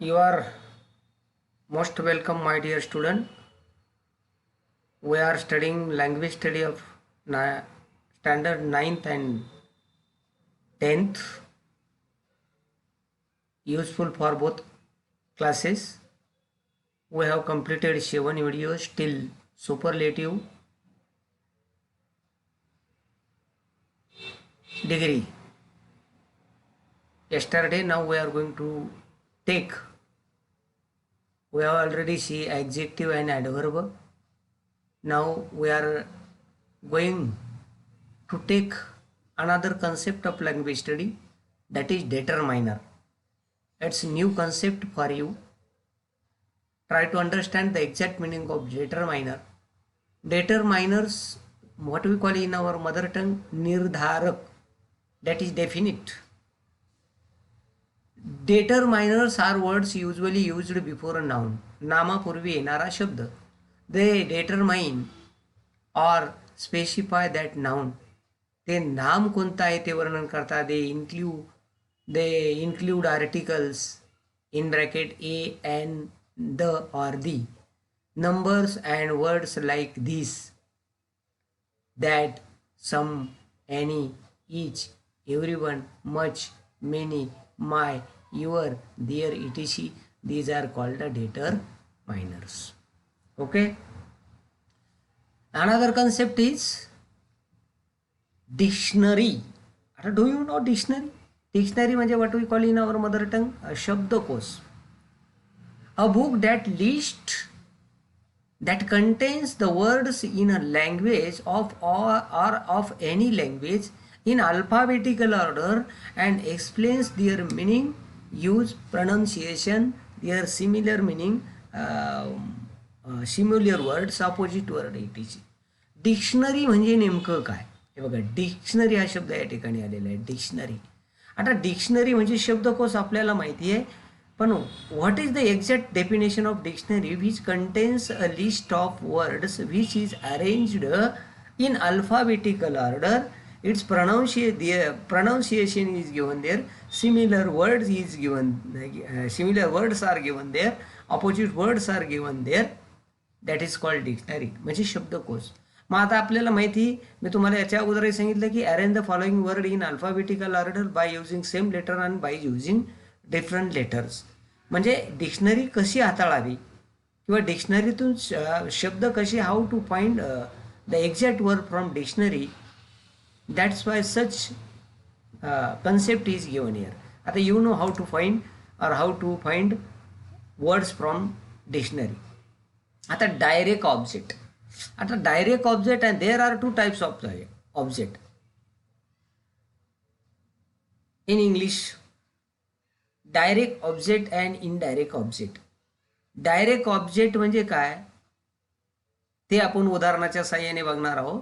You are most welcome, my dear student. We are studying language study of standard 9th and 10th, useful for both classes. We have completed 7 videos till superlative degree. Yesterday, now we are going to take. We have already seen adjective and adverb. Now we are going to take another concept of language study, that is determiner. It's new concept for you. Try to understand the exact meaning of determiner. Determiners, what we call in our mother tongue, nirdharak, that is definite. Determiners are words usually used before a noun. नामापूर्वी येणारा शब्द. They determine or specify that noun. ते नाम कोणतं आहे ते वर्णन करतात. They include articles in bracket a and the or the, numbers and words like this, that, some, any, each, everyone, much, many, my, your, their, etc. These are called the determiners. Okay. Another concept is dictionary. Do you know dictionary? Dictionary म्हणजे what we call in our mother tongue a शब्दकोश. A book that contains the words in a language of or of any language in alphabetical order and explains their meaning, use, pronunciation, their similar meaning, similar words, opposite word etc. Dictionary म्हणजे नेमकं काय? हे बघा, dictionary हा शब्द या ठिकाणी आलेला आहे. डिक्शनरी. आता डिक्शनरी म्हणजे शब्दकोश आपल्याला माहिती आहे, पण what is the exact definition of dictionary which contains a list of words which is arranged in alphabetical order. It's pronunciation is given there, similar words are given there, opposite words are given there. That is called dictionary म्हणजे शब्दकोश. मग आता आपल्याला माहिती, मी तुम्हाला याच्या अगोदरही सांगितलं की arrange the following word in alphabetical order by using same letter and by using different letters. म्हणजे डिक्शनरी कशी हाताळावी किंवा डिक्शनरीतून शब्द कसे, how to find the exact word from dictionary. That's why such concept is given here. आता you know how to find or how to find words from dictionary. आता direct object. आता direct object and there are two types of object in English. Direct object and indirect object. Direct object म्हणजे काय ते आपण उदाहरणाच्या साह्याने बघणार आहोत,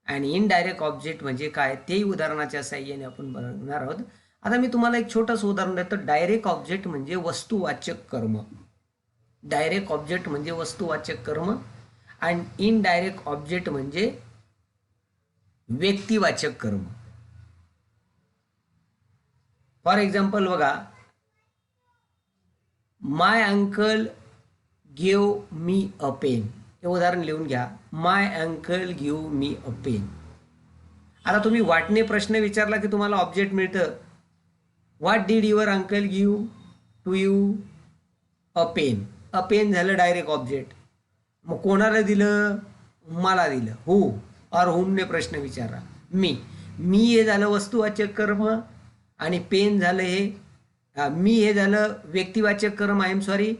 आणि इनडायरेक्ट ऑब्जेक्ट म्हणजे काय तेही उदाहरणाच्या साह्याने आपण बघणार आहोत. आता मी तुम्हाला एक छोटंसं उदाहरण देतो. डायरेक्ट ऑब्जेक्ट म्हणजे वस्तुवाचक कर्म. डायरेक्ट ऑब्जेक्ट म्हणजे वस्तुवाचक कर्म आणि इनडायरेक्ट ऑब्जेक्ट म्हणजे व्यक्तिवाचक कर्म. फॉर एक्झाम्पल बघा, my uncle give me a pen. हे उदाहरण लिहून घ्या. My uncle give me a pen. आता तुम्ही वाटणे प्रश्न विचारला की तुम्हाला ऑब्जेक्ट मिळतं. What did your uncle give to you? A pen. A pen झालं डायरेक्ट ऑब्जेक्ट. मग कोणाला दिलं? मला दिलं. हू और हुमने प्रश्न विचारला. मी हे झालं वस्तुवाचक कर्म, आणि पेन झालं हे मी हे झालं व्यक्तिवाचक कर्म, आय एम सॉरी,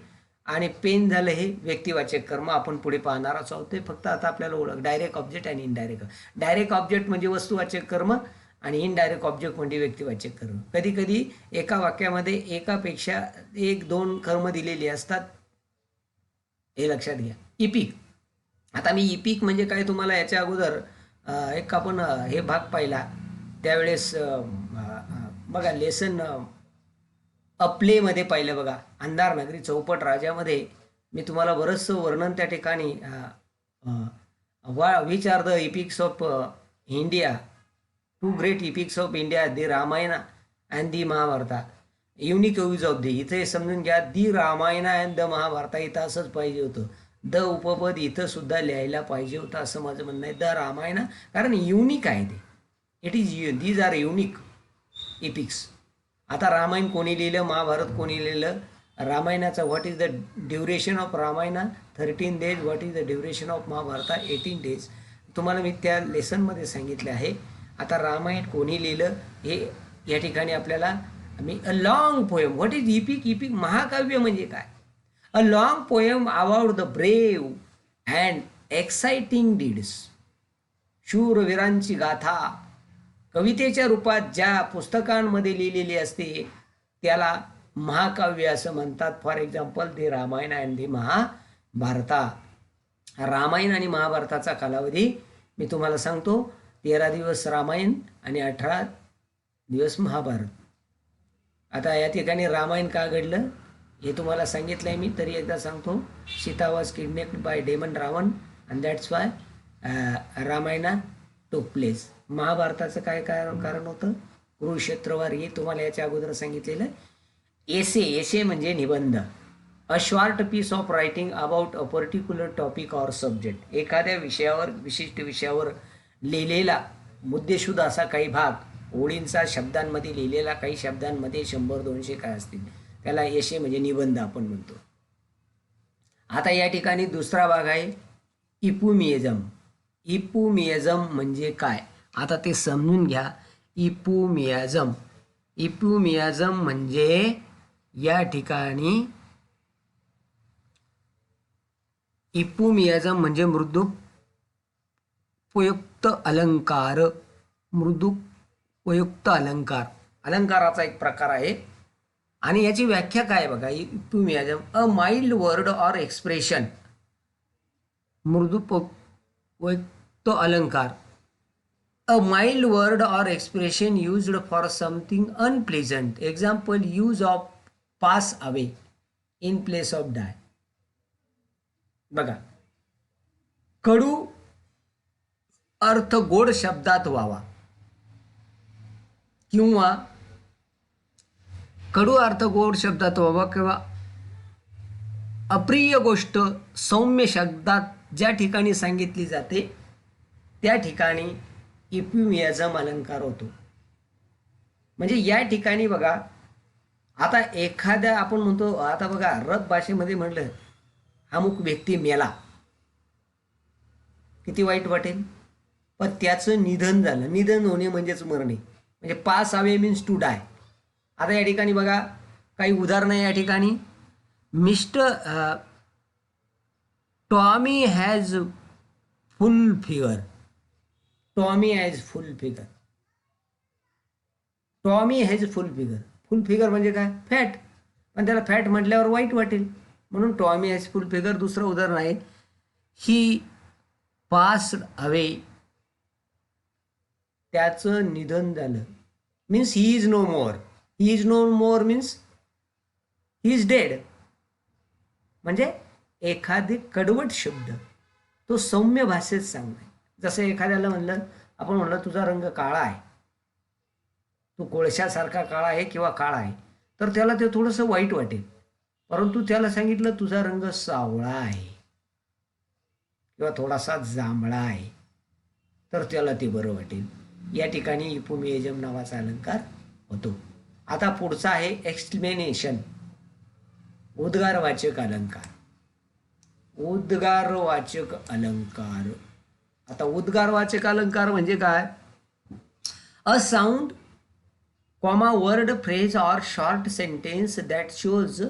आणि पेन झालं हे व्यक्तिवाचक कर्म. आपण पुढे पाहणार आहोत. फक्त आता आपल्याला ओळख डायरेक्ट ऑब्जेक्ट आणि इनडायरेक्ट. डायरेक्ट ऑब्जेक्ट म्हणजे वस्तुवाचक कर्म आणि इनडायरेक्ट ऑब्जेक्ट म्हणजे व्यक्तिवाचक कर्म. कधी कधी एका वाक्यामध्ये एकापेक्षा 1-2 कर्म दिलेली असतात, हे लक्षात घ्या. इपिक. आता मी इपिक म्हणजे काय तुम्हाला याच्या अगोदर एक आपण हे भाग पाहिला त्यावेळेस बघा, लेसन अप्लेमध्ये पाहिलं बघा. अंधार नगरी चौपट राजामध्ये मी तुम्हाला बरंचसं वर्णन त्या ठिकाणी which are the epics of India, two great epics of India, the Ramayana and the Mahabharata. Unique use of the, इथे समजून घ्या the Ramayana and the Mahabharata इथं असंच पाहिजे होतं. द उपपद इथं सुद्धा लिहायला पाहिजे होतं असं माझं म्हणणं आहे. द रामायण कारण युनिक आहे ते. It is these are unique epics. आता रामायण कोणी लिहिलं, महाभारत कोणी लिहिलं? रामायणाचा what is the duration of Ramayana 13 days. What is the duration of Mahabharata 18 days. तुम्हाला मी त्या लेसनमध्ये सांगितले आहे. आता रामायण कोणी लिहिलं हे या ठिकाणी आपल्याला मी a long poem. What is epic? Epic महाकाव्य म्हणजे काय? A long poem about the brave and exciting deeds. शूरवीरांची गाथा कवितेच्या रूपात ज्या पुस्तकांमध्ये लिहिलेली असते त्याला महाकाव्य असं म्हणतात. For example the Ramayana and the Mahabharata. Ramayana आणि महाभारताचा कालावधी मी तुम्हाला सांगतो. 13 दिवस रामायण आणि 18 दिवस महाभारत. आता या ठिकाणी रामायण का घडलं हे तुम्हाला सांगितलं आहे मी, तरी एकदा सांगतो. Sita was kidnapped by demon Ravana and that's why Ramayana took place. महाभारताचं काय कारण होतं? कुरुक्षेत्रवर. हे तुम्हाला याच्या अगोदर सांगितलेलं. एसे म्हणजे निबंध. A short piece of writing about a particular topic or subject. एखाद्या विषयावर, विशिष्ट विषयावर लिहिलेला मुद्देशुद्ध असा काही भाग, ओळींचा, शब्दांमध्ये लिहिलेला, काही शब्दांमध्ये 100-200 काय असतील, त्याला एसे म्हणजे निबंध आपण म्हणतो. आता या ठिकाणी दुसरा भाग आहे इपुमिझम. इपुमिझम म्हणजे काय आता ते समजून घ्या. इपुमिझम म्हणजे या ठिकाणी इपुमिझम म्हणजे मृदुपयुक्त अलंकार. मृदुपयुक्त अलंकार अलंकाराचा एक प्रकार आहे आणि याची व्याख्या काय बघा. Euphemism a mild word or expression. मृदुपयुक्त अलंकार. A mild word or expression used for something unpleasant. Example, use of pass away in place of die. बघा, कडू अर्थ गोड शब्दात व्हावा किंवा कडू अर्थ गोड शब्दात व्हावा किंवा अप्रिय गोष्ट सौम्य शब्दात ज्या ठिकाणी सांगितली जाते त्या ठिकाणी इपुमिझम अलंकार होतो. म्हणजे या ठिकाणी बघा, आता एखाद्या आपण म्हणतो, आता बघा रब भाषेमध्ये म्हटलं अमुक व्यक्ती मेला, किती वाईट वाटेल. पण त्याचं निधन झालं. निधन होणे म्हणजेच मरणे, म्हणजे pass away means to die. आता या ठिकाणी बघा काही उदाहरणं या ठिकाणी. Mister Tommy has full figure. Tommy has full figure. Tommy has full figure. Full figure म्हणजे काय? फॅट. पण त्याला फॅट म्हटल्यावर वाईट वाटेल म्हणून टॉमी हॅज फुल फिगर. दुसरं उदाहरण आहे ही पास्ड अवे. त्याचं निधन झालं means he is no more. He is no more means he is dead. म्हणजे एखादी कडवट शब्द तो सौम्य भाषेत सांगणे. जसं एखाद्याला म्हणलं, आपण म्हणलं तुझा रंग काळा आहे, तू कोळशासारखा काळा आहे किंवा काळा आहे, तर त्याला ते थोडंसं वाईट वाटेल. परंतु त्याला सांगितलं तुझा रंग सावळा आहे किंवा थोडासा जांभळा आहे, तर त्याला ते बरं वाटेल. या ठिकाणी इपुमिझम नावाचा अलंकार होतो. आता पुढचा आहे एक्सप्लेनेशन. उद्गारवाचक अलंकार. उद्गारवाचक अलंकार. आता उद्गारवाचक अलंकार म्हणजे काय? A sound comma word phrase or short sentence that shows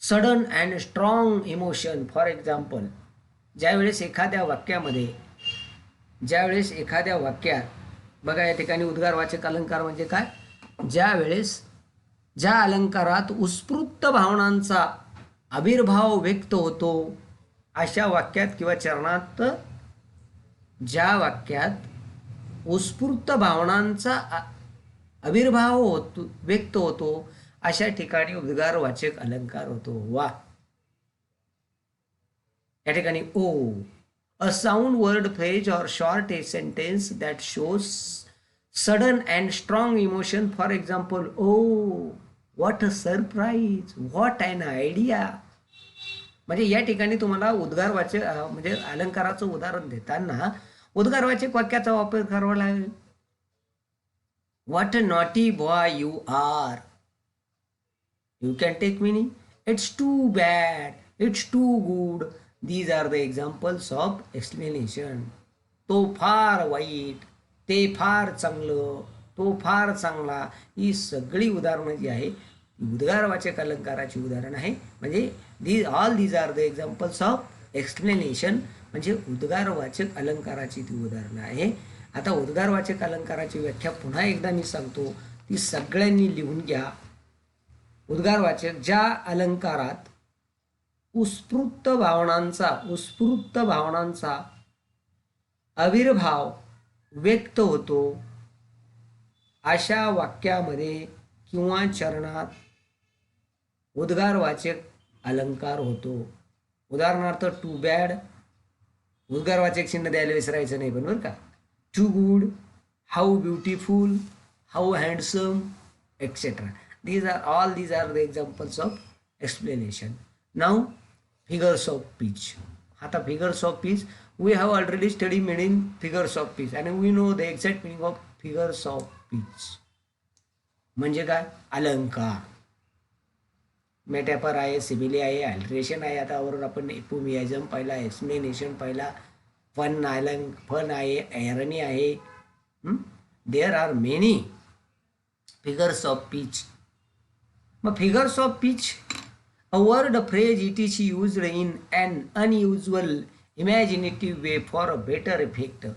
sudden and strong emotion. For example, ज्यावेळेस एखाद्या वाक्यात बघा या ठिकाणी उद्गारवाचक अलंकार म्हणजे काय? ज्या अलंकारात उत्स्फूर्त भावनांचा आविर्भाव व्यक्त होतो अशा वाक्यात किंवा चरणात, ज्या वाक्यात उत्स्फूर्त भावनांचा आविर्भाव व्यक्त होतो अशा ठिकाणी उद्गारवाचक अलंकार होतो. वा. या ठिकाणी oh a sound word phrase or short a sentence that shows sudden and strong emotion. For example, oh what a surprise, what an idea. म्हणजे या ठिकाणी तुम्हाला उद्गारवाचक म्हणजे अलंकाराचं उदाहरण देताना उद्गारवाचक वाक्याचा वापर करावा लागेल. What a naughty boy you are. You can take meaning. It's too bad. It's too good. These are the examples of explanation. तो फार वाईट, ते फार चांगलं, तो फार चांगला, ही सगळी उदाहरणं जी आहे उद्गारवाचक अलंकाराची उदाहरण आहे. म्हणजे all these are the examples of explanation, म्हणजे उद्गारवाचक अलंकाराची ती उदाहरणं आहे. आता उद्गारवाचक अलंकाराची व्याख्या पुन्हा एकदा मी सांगतो, ती सगळ्यांनी लिहून घ्या. उद्गारवाचक ज्या अलंकारात उत्स्फूर्त भावनांचा आविर्भाव व्यक्त होतो अशा वाक्यामध्ये किंवा चरणात उद्गारवाचक अलंकार होतो. उदाहरणार्थ टू बॅड, उद्गारवाचक चिन्ह द्यायला विसरायचं नाही पण बरं का. Too good, how beautiful, how handsome, etcetera. These are the examples of explanation. Now, figures of speech. आता figures of speech, we have already studied meaning figures of speech and we know the exact meaning of figures of speech. म्हणजे काय? अलंकार. Metaphor आहे, simile आहे, alteration आहे. आता वरून आपण एपोमियाझम पाहिला, एक्सप्लेनेशन पाहिला, फन आहे, एरनी आहे. There are many figures of speech. मग figures of speech, a word, a phrase, it is used in an unusual imaginative way for a better effect.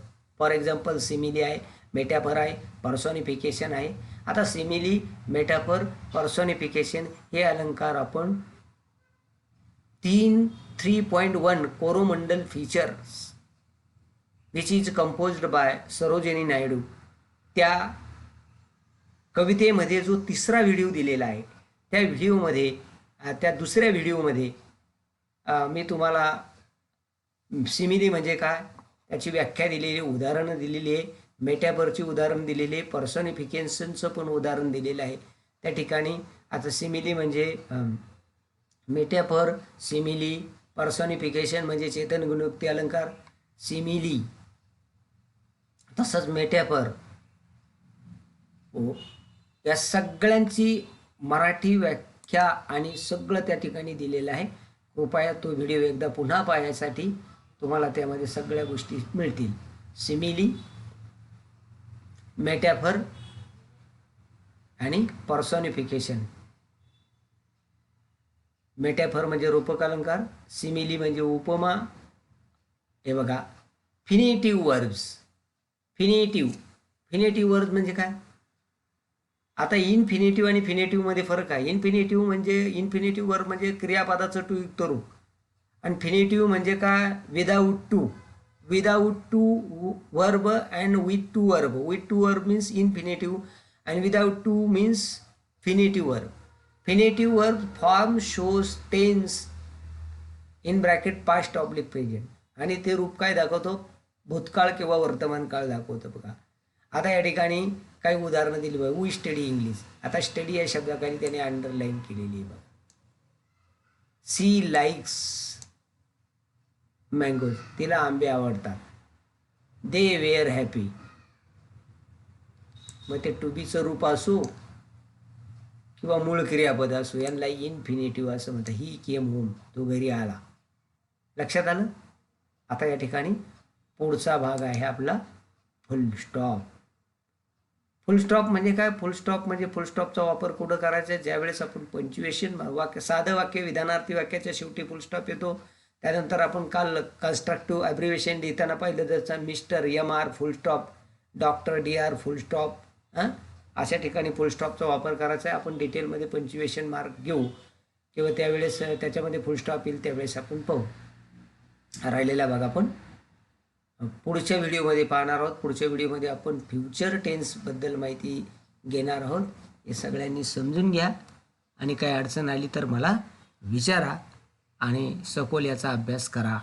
For example simile आहे, metaphor आहे, personification आहे. आता simile, metaphor, पर्सॉनिफिकेशन हे अलंकार आपण 3.1 Coromandel features which is composed bye Sarojini Naidu, त्या कवितेमध्ये जो तिसरा व्हिडिओ दिलेला आहे त्या दुसऱ्या व्हिडिओमध्ये मी तुम्हाला सिमिली म्हणजे काय त्याची व्याख्या दिलेली, उदाहरणं दिलेली आहे, मेटाफरची उदाहरण दिलेली आहे, पर्सॉनिफिकेशनचं पण उदाहरण दिलेलं आहे त्या ठिकाणी. आता सिमिली म्हणजे मेटाफर, सिमिली, पर्सॉनिफिकेशन म्हणजे चेतन गुणोक्ती अलंकार, सिमिली तसंच मेटाफर, या सगळ्यांची मराठी व्याख्या आणि सगळं त्या ठिकाणी दिलेलं आहे. कृपया तो व्हिडिओ एकदा पुन्हा पाहण्यासाठी तुम्हाला त्यामध्ये सगळ्या गोष्टी मिळतील. सिमिली, मेटाफर आणि पर्सॉनिफिकेशन. मेटाफर म्हणजे रूपक अलंकार, सिमिली म्हणजे उपमा. हे बघा, फिनेटिव्ह वर्ब्स. फिनेटिव्ह वर्ब्स म्हणजे काय? आता इनफिनेटिव्ह आणि फिनेटिव्हमध्ये फरक आहे. इनफिनेटिव्ह वर्ब म्हणजे क्रियापदाचं टू युक्त रूप, आणि फिनेटिव्ह म्हणजे काय? Without to verb and with to verb. With to verb means infinitive and without to means finitive verb. Finitive verb form shows tense in bracket past oblique present, आणि ते रूप काय दाखवतो? भूतकाळ किंवा वर्तमान काळ दाखवतो. बघा आता या ठिकाणी काही उदाहरणं दिली बघा. We study English. आता स्टडी या शब्दाखाली त्याने अंडरलाईन केलेली आहे बघा. सी लाईक्स मँगोज, तिला आंबे आवडतात. They were happy. मग ते टू बीचं रूप असो किंवा मूळ क्रियापद असो, यांना इनफिनेटिव्ह असं म्हणतात. ही केम होम, तो घरी आला. लक्षात आलं? आता या ठिकाणी पुढचा भाग आहे आपला फुल स्टॉप. फुल स्टॉप म्हणजे काय? फुल स्टॉप म्हणजे फुल स्टॉपचा वापर कुठं करायचा? ज्यावेळेस आपण पंच्युएशन वाक्य, साधं वाक्य, विधानार्थी वाक्याच्या शेवटी फुल स्टॉप येतो. त्यानंतर आपण काल कन्स्ट्रक्टिव्ह ॲब्रिव्हिएशन लिहिताना पाहिलं, जसं मिस्टर MR फुल स्टॉप, डॉक्टर DR फुल स्टॉप. अशा ठिकाणी फुल स्टॉपचा वापर करायचा आहे. आपण डिटेलमध्ये पंच्युएशन मार्क घेऊ किंवा त्यावेळेस त्याच्यामध्ये फुल स्टॉप येईल त्यावेळेस आपण पाहू. राहिलेला भाग आपण पुढच्या व्हिडिओमध्ये पाहणार आहोत. पुढच्या व्हिडिओमध्ये आपण फ्युचर टेन्सबद्दल माहिती घेणार आहोत. हे सगळ्यांनी समजून घ्या आणि काही अडचण आली तर मला विचारा आणि सखोल याचा अभ्यास करा.